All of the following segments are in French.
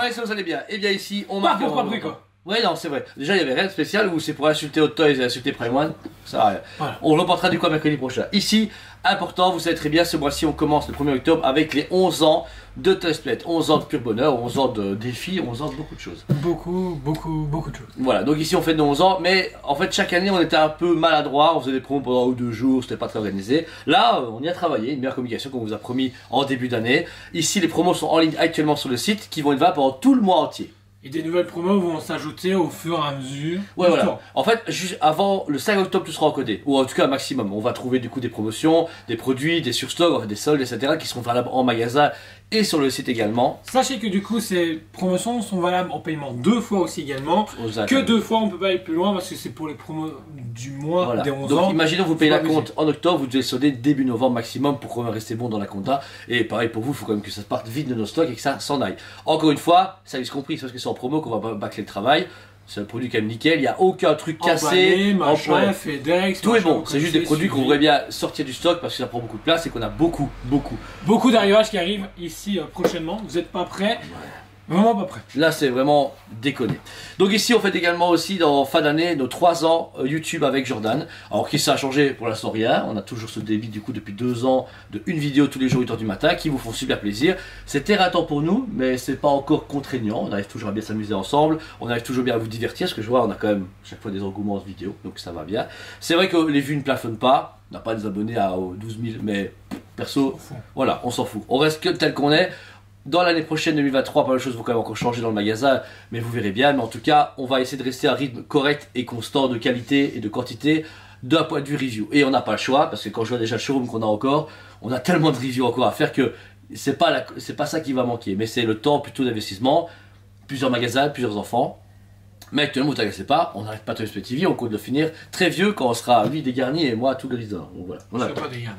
Ouais, ça vous allez bien. Et bien ici, on Pas marque... pour Paprika. Ouais, non, c'est vrai. Déjà, il y avait rien de spécial où c'est pour insulter Hot Toys et insulter Prime One. Ça va rien. Voilà. On reportera du coup mercredi prochain. Ici, important, vous savez très bien, ce mois-ci, on commence le 1er octobre avec les 11 ans de Toysplat. 11 ans de pur bonheur, 11 ans de défis, 11 ans de beaucoup de choses. Beaucoup de choses. Voilà, donc ici on fait nos 11 ans, mais en fait chaque année on était un peu maladroit, on faisait des promos pendant 1 ou 2 jours, c'était pas très organisé. Là, on y a travaillé, une meilleure communication qu'on vous a promis en début d'année. Ici les promos sont en ligne actuellement sur le site, qui vont être valables pendant tout le mois entier. Et des nouvelles promos vont s'ajouter au fur et à mesure. Ouais, voilà. En fait, juste avant le 5 octobre, tout sera encodé. Ou en tout cas, un maximum. On va trouver du coup des promotions, des produits, des surstocks, des soldes, etc. qui seront valables en magasin et sur le site également. Sachez que du coup, ces promotions sont valables en paiement 2 fois aussi également. Que 2 fois, on peut pas aller plus loin parce que c'est pour les promos du mois Voilà. des 11 Donc, ans. imaginons vous payez la compte en octobre, vous devez solder début novembre maximum pour quand même rester bon dans la compta. Et pareil pour vous, il faut quand même que ça parte vite de nos stocks et que ça s'en aille. Encore une fois, service compris, c'est parce que c'est en promo qu'on va bâcler le travail. C'est un produit quand même nickel, il n'y a aucun truc cassé, machin, FedEx, tout est machin, bon, c'est juste des produits qu'on voudrait bien sortir du stock parce que ça prend beaucoup de place et qu'on a beaucoup d'arrivages qui arrivent ici prochainement. Vous n'êtes pas prêts? Vraiment pas prêt. Là c'est vraiment déconné. Donc ici on fait également aussi dans fin d'année nos 3 ans YouTube avec Jordan. Alors qui ça a changé pour l'instant rien. On a toujours ce débit du coup depuis 2 ans de une vidéo tous les jours 8h du matin qui vous font super plaisir. C'est terrain-temps pour nous mais c'est pas encore contraignant. On arrive toujours à bien s'amuser ensemble. On arrive toujours bien à vous divertir parce que je vois on a quand même chaque fois des engouements de vidéos donc ça va bien. C'est vrai que les vues ne plafonnent pas. On n'a pas des abonnés à 12 000 mais perso voilà on s'en fout. On reste que tel qu'on est. Dans l'année prochaine 2023, pas mal de choses vont quand même encore changer dans le magasin, mais vous verrez bien. Mais en tout cas, on va essayer de rester à un rythme correct et constant de qualité et de quantité d'un point de vue review. Et on n'a pas le choix, parce que quand je vois déjà le showroom qu'on a encore, on a tellement de reviews encore à faire que c'est pas ça qui va manquer. Mais c'est le temps plutôt d'investissement, plusieurs magasins, plusieurs enfants. Mais actuellement, vous t'agacez pas, on n'arrête pas de Toysplat TV, on compte le finir très vieux quand on sera lui dégarni et moi tout grisant. Donc voilà. On a pas dégarni.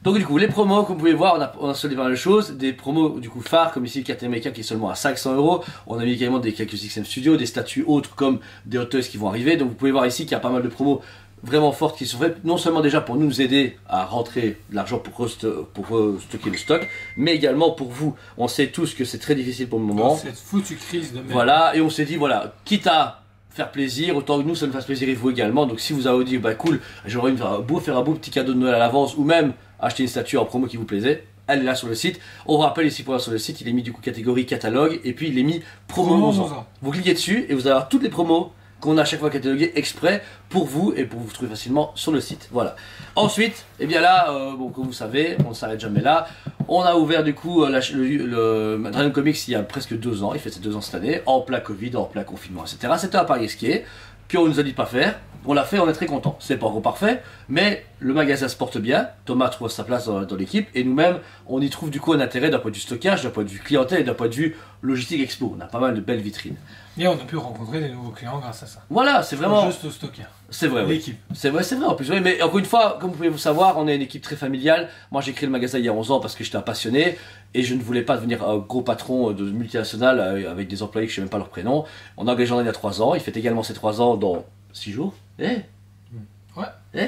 Donc du coup, les promos, comme vous pouvez voir, on a soldé pas mal de choses, des promos du coup phares, comme ici le Captain America qui est seulement à 500 €. On a mis également des quelques XM Studio, des statuts autres comme des Hot Toys qui vont arriver. Donc vous pouvez voir ici qu'il y a pas mal de promos vraiment fortes qui sont faites, non seulement déjà pour nous aider à rentrer de l'argent pour stocker le stock, mais également pour vous. On sait tous que c'est très difficile pour le moment. Cette foutue crise de merde. Voilà, et on s'est dit, voilà, quitte à faire plaisir, autant que nous ça nous fasse plaisir et vous également. Donc si vous avez dit, bah cool, j'aurais envie de faire un beau petit cadeau de Noël à l'avance, ou même acheter une statue en promo qui vous plaisait, elle est là sur le site. On vous rappelle ici pour sur le site, il est mis du coup catégorie catalogue et puis il est mis promo 11 ans. Vous cliquez dessus et vous allez avoir toutes les promos qu'on a à chaque fois cataloguées exprès pour vous et pour vous trouver facilement sur le site. Voilà. Ensuite, et bien là, bon, comme vous savez, on ne s'arrête jamais là. On a ouvert du coup le Dragon Comics il y a presque 2 ans, il fait ses 2 ans cette année, en plein Covid, en plein confinement, etc. C'était un pari risqué qu'on nous a dit de pas faire. On l'a fait, on est très content. C'est pas encore parfait, mais le magasin se porte bien. Thomas trouve sa place dans l'équipe et nous-mêmes, on y trouve du coup un intérêt d'un point de vue stockage, d'un point de vue clientèle et d'un point de vue logistique expo. On a pas mal de belles vitrines. Et on a pu rencontrer des nouveaux clients grâce à ça. Voilà, c'est vraiment. Juste au stocker. C'est vrai, oui. L'équipe. C'est vrai en plus. Oui, mais encore une fois, comme vous pouvez vous savoir, on est une équipe très familiale. Moi, j'ai créé le magasin il y a 11 ans parce que j'étais un passionné et je ne voulais pas devenir un gros patron de multinationale avec des employés que je ne sais même pas leur prénom. On a engagé Jordan il y a 3 ans. Il fait également ses 3 ans dans 6 jours. Ouais.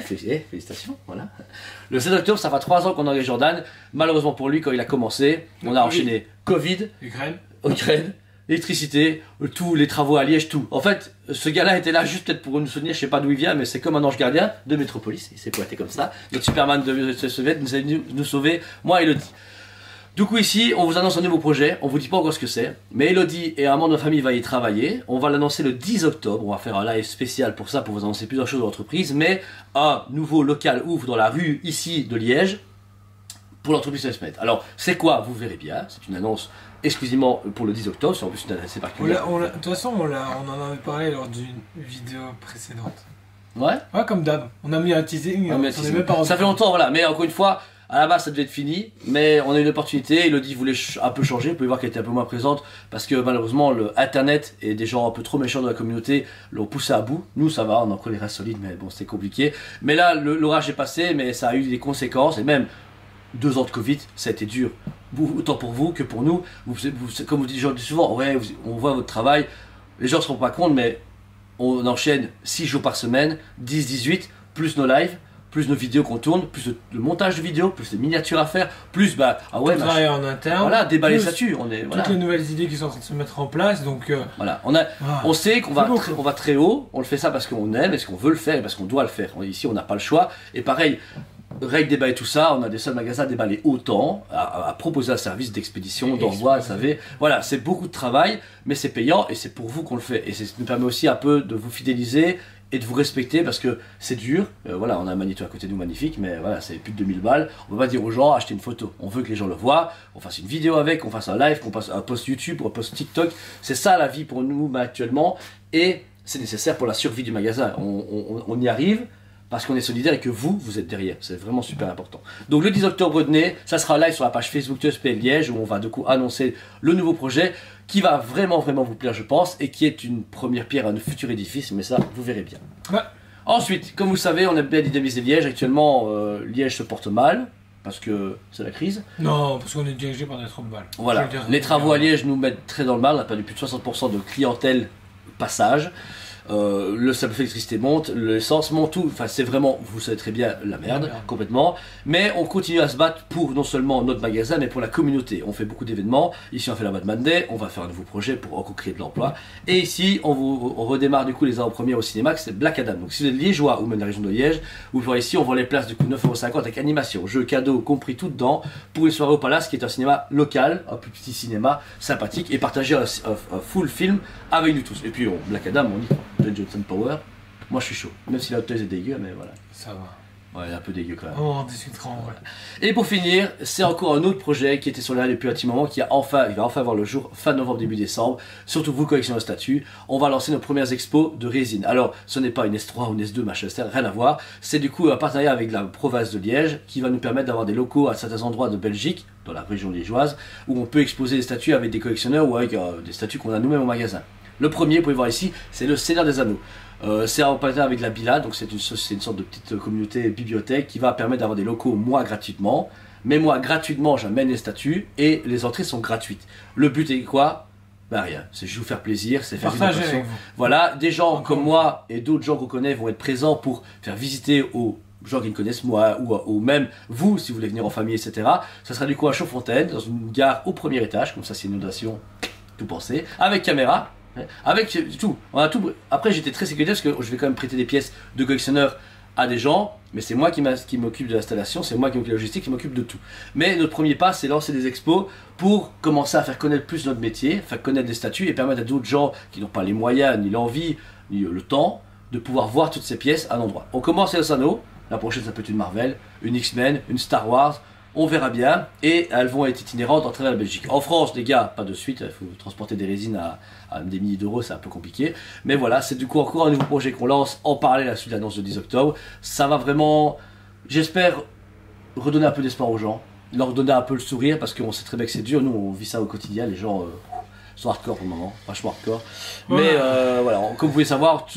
Félicitations, voilà. Le 7 octobre, ça fait 3 ans qu'on a engagé Jordan. Malheureusement pour lui, quand il a commencé, on a enchaîné Covid, Ukraine, l'électricité, tous les travaux à Liège, tout. En fait, ce gars-là était là juste peut-être pour nous soutenir, je sais pas d'où il vient, mais c'est comme un ange gardien de Métropolis, il s'est pointé comme ça. Notre Superman de Soviet nous a venu nous sauver, moi et Elodie. Du coup ici, on vous annonce un nouveau projet, on vous dit pas encore ce que c'est, mais Elodie et un membre de famille va y travailler. On va l'annoncer le 10 octobre, on va faire un live spécial pour ça, pour vous annoncer plusieurs choses de l'entreprise, mais un nouveau local ouvre dans la rue ici de Liège pour l'entreprise Toysplat. Alors, c'est quoi? Vous verrez bien, c'est une annonce exclusivement pour le 10 octobre, c'est en plus une adresse particulière. De toute façon, on en avait parlé lors d'une vidéo précédente. Ouais? Ouais, comme d'hab. On a mis un teasing, ça fait longtemps, voilà, mais encore une fois, à la base ça devait être fini, mais on a eu une opportunité, Elodie voulait un peu changer, vous pouvez voir qu'elle était un peu moins présente, parce que malheureusement le internet et des gens un peu trop méchants dans la communauté l'ont poussé à bout. Nous ça va, on a encore les restes solides, mais bon c'était compliqué. Mais là l'orage est passé, mais ça a eu des conséquences, et même 2 ans de Covid, ça a été dur, autant pour vous que pour nous. Comme vous dites souvent, ouais, on voit votre travail, les gens ne se rendent pas compte, mais on enchaîne 6 jours par semaine, 10, 18, plus nos lives, plus nos vidéos qu'on tourne, plus le montage de vidéos, plus les miniatures à faire, plus ah ouais, travailler en interne, voilà, déballer les statuts, toutes les nouvelles idées qui sont en train de se mettre en place, donc voilà, on sait qu'on va très haut, on le fait ça parce qu'on aime, parce qu'on veut le faire et parce qu'on doit le faire. Ici on n'a pas le choix, et pareil, règle déballer tout ça, on a des seuls magasins à déballer autant, à proposer un service d'expédition, d'envoi, vous savez, voilà, c'est beaucoup de travail, mais c'est payant et c'est pour vous qu'on le fait, et ça nous permet aussi un peu de vous fidéliser et de vous respecter parce que c'est dur. Voilà, on a un Magnéto à côté de nous magnifique, mais voilà, c'est plus de 2000 balles. On va pas dire aux gens achetez une photo. On veut que les gens le voient, on fasse une vidéo avec, qu'on fasse un live, qu'on fasse un post YouTube ou un post TikTok. C'est ça la vie pour nous actuellement, et c'est nécessaire pour la survie du magasin. On y arrive parce qu'on est solidaire et que vous êtes derrière. C'est vraiment super important. Donc le 10 octobre, retenez, ça sera live sur la page Facebook de SPL Liège où on va du coup annoncer le nouveau projet qui va vraiment vous plaire, je pense, et qui est une première pierre à un futur édifice, mais ça, vous verrez bien. Ouais. Ensuite, comme vous savez, on a bien dynamisé Liège. Actuellement, Liège se porte mal, parce que c'est la crise. Non, parce qu'on est dirigé par des trous de balles. Voilà, les travaux à Liège nous mettent très dans le mal. On a perdu plus de 60% de clientèle passage. Le simple fait d'électricité monte, l'essence monte, tout, enfin c'est vraiment, vous savez très bien, la merde, complètement, mais on continue à se battre pour non seulement notre magasin, mais pour la communauté. On fait beaucoup d'événements, ici on fait la Bad Monday, on va faire un nouveau projet pour encore créer de l'emploi, et ici on redémarre du coup les avant-premières au cinéma, c'est Black Adam. Donc si vous êtes liégeois ou même la région de Liège, vous pouvez ici, on vend les places du coup 9,50 € avec animation, jeux, cadeaux, compris tout dedans, pour une soirée au Palace qui est un cinéma local, un plus petit cinéma sympathique, et partager un full film avec nous tous. Et puis Black Adam, on y croit. Johnson Power, moi je suis chaud, même si la hauteur est dégueu, mais voilà. Ça va. Ouais, un peu dégueu quand même. On en discutera en vrai. Et pour finir, c'est encore un autre projet qui était sur l'air depuis un petit moment, il va enfin voir le jour fin novembre, début décembre. Surtout vous, collectionneurs de statues, on va lancer nos premières expos de résine. Alors, ce n'est pas une S3 ou une S2, machin, rien à voir. C'est du coup un partenariat avec la province de Liège qui va nous permettre d'avoir des locaux à certains endroits de Belgique, dans la région liégeoise, où on peut exposer des statues avec des collectionneurs ou avec des statues qu'on a nous-mêmes au magasin. Le premier, vous pouvez voir ici, c'est le Seigneur des Anneaux. C'est en partenariat avec la Bila, donc c'est une sorte de petite communauté bibliothèque qui va permettre d'avoir des locaux moi gratuitement. Mais moi gratuitement, j'amène les statues et les entrées sont gratuites. Le but est quoi? Ben rien, c'est juste vous faire plaisir, c'est faire partager avec vous. Voilà, des gens comme moi et d'autres gens qu'on connaît vont être présents pour faire visiter aux gens qui me connaissent moi ou même vous si vous voulez venir en famille, etc. Ça sera du coup à Chaudfontaine, dans une gare au premier étage, comme ça c'est une inondation, tout pensé, avec caméra. Avec tout, on a tout. Après j'étais très sécuritaire parce que je vais quand même prêter des pièces de collectionneurs à des gens, mais c'est moi qui m'occupe de l'installation, c'est moi qui m'occupe de la logistique, qui m'occupe de tout. Mais notre premier pas, c'est lancer des expos pour commencer à faire connaître plus notre métier, faire connaître des statues et permettre à d'autres gens qui n'ont pas les moyens, ni l'envie, ni le temps, de pouvoir voir toutes ces pièces à un endroit. On commence à El Sano, la prochaine ça peut être une Marvel, une X-Men, une Star Wars. On verra bien, et elles vont être itinérantes à travers la Belgique. En France, les gars, pas de suite, il faut transporter des résines à des milliers d'euros, c'est un peu compliqué. Mais voilà, c'est du coup encore un nouveau projet qu'on lance en parallèle à la suite de l'annonce de 10 octobre. Ça va vraiment, j'espère, redonner un peu d'espoir aux gens, leur donner un peu le sourire, parce qu'on sait très bien que c'est dur, nous on vit ça au quotidien, les gens sont hardcore pour le moment, vachement hardcore. Mais voilà, comme vous pouvez savoir,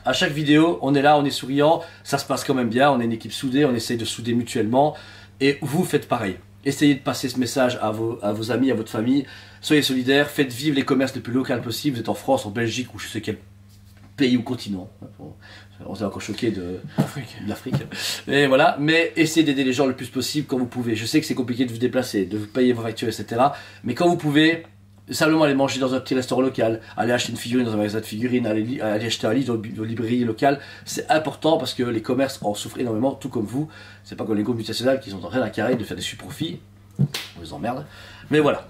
à chaque vidéo, on est là, on est souriant, ça se passe quand même bien, on est une équipe soudée, on essaye de souder mutuellement. Et vous faites pareil. Essayez de passer ce message à vos amis, à votre famille. Soyez solidaires, faites vivre les commerces les plus locaux possibles. Vous êtes en France, en Belgique ou je sais quel pays ou continent. On est encore choqué de l'Afrique. Et voilà, mais essayez d'aider les gens le plus possible quand vous pouvez. Je sais que c'est compliqué de vous déplacer, de vous payer vos factures, etc. Mais quand vous pouvez, simplement aller manger dans un petit restaurant local, aller acheter une figurine dans un magasin de figurines, aller acheter un livre dans une librairie locale, c'est important parce que les commerces en souffrent énormément, tout comme vous. C'est pas comme les groupes multinationales qui sont en train à carré de faire des super-profits, on les emmerde. Mais voilà.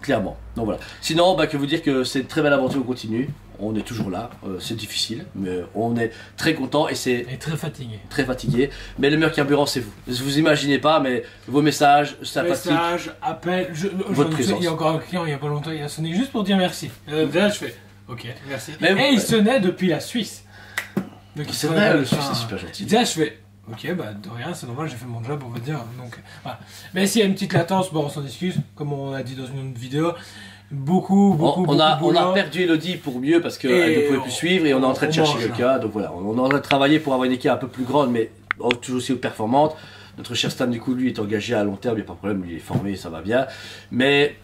Clairement. Donc voilà. Sinon, que vous dire que c'est une très belle aventure, on continue. On est toujours là, c'est difficile, mais on est très content et c'est... Et très fatigué. Très fatigué, mais le meilleur carburant c'est vous. Vous imaginez pas, mais vos messages, sympathiques... Messages, appels, votre présence. Il y a encore un client il y a pas longtemps, il a sonné juste pour dire merci. Déjà je fais, ok, merci. Et il sonnait depuis la Suisse. C'est vrai, le Suisse c'est super gentil. Déjà je fais... Ok, de rien, c'est normal, j'ai fait mon job, on va dire. Donc, voilà. Mais s'il y a une petite latence, on s'en excuse, comme on a dit dans une autre vidéo. On a perdu Elodie pour mieux parce qu'elle ne pouvait plus suivre et on est en train de chercher quelqu'un. Donc voilà, on est en train de travailler pour avoir une équipe un peu plus grande, mais toujours aussi performante. Notre cher Stan, du coup, lui est engagé à long terme, il n'y a pas de problème, lui il est formé, ça va bien. Mais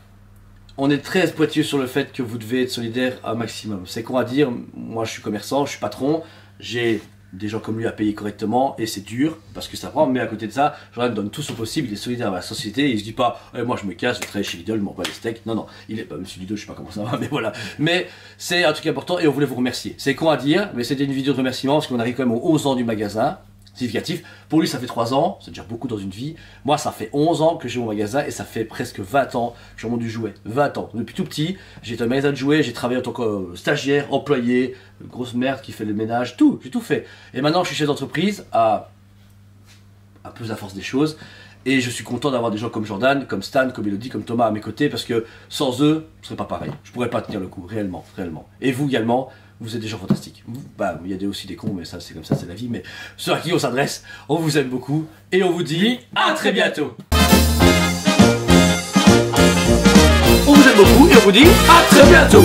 on est très pointilleux sur le fait que vous devez être solidaire un maximum. C'est con à dire, moi je suis commerçant, je suis patron, j'ai des gens comme lui à payer correctement et c'est dur parce que ça prend, mais à côté de ça, Jordan donne tout son possible, il est solidaire à la société, il se dit pas moi je me casse, je vais travailler chez Lidl, je m'en bats les steaks. Non, il est monsieur Lidl, je sais pas comment ça va, mais voilà. Mais c'est un truc important et on voulait vous remercier. C'est con à dire, mais c'était une vidéo de remerciement parce qu'on arrive quand même aux 11 ans du magasin. Significatif. Pour lui, ça fait 3 ans, c'est déjà beaucoup dans une vie. Moi, ça fait 11 ans que j'ai mon magasin et ça fait presque 20 ans que je vends du jouet. 20 ans. Depuis tout petit, j'ai été un magasin de jouets, j'ai travaillé en tant que stagiaire, employé, grosse merde qui fait le ménage, tout, j'ai tout fait. Et maintenant, je suis chef d'entreprise à plus la force des choses. Et je suis content d'avoir des gens comme Jordan, comme Stan, comme Elodie, comme Thomas à mes côtés parce que sans eux, ce serait pas pareil. Je pourrais pas tenir le coup, réellement, réellement. Et vous également. Vous êtes des gens fantastiques. Il y a aussi des cons, mais ça c'est comme ça, c'est la vie. Mais ceux à qui on s'adresse, on vous aime beaucoup. Et on vous dit à très bientôt. On vous aime beaucoup et on vous dit à très bientôt.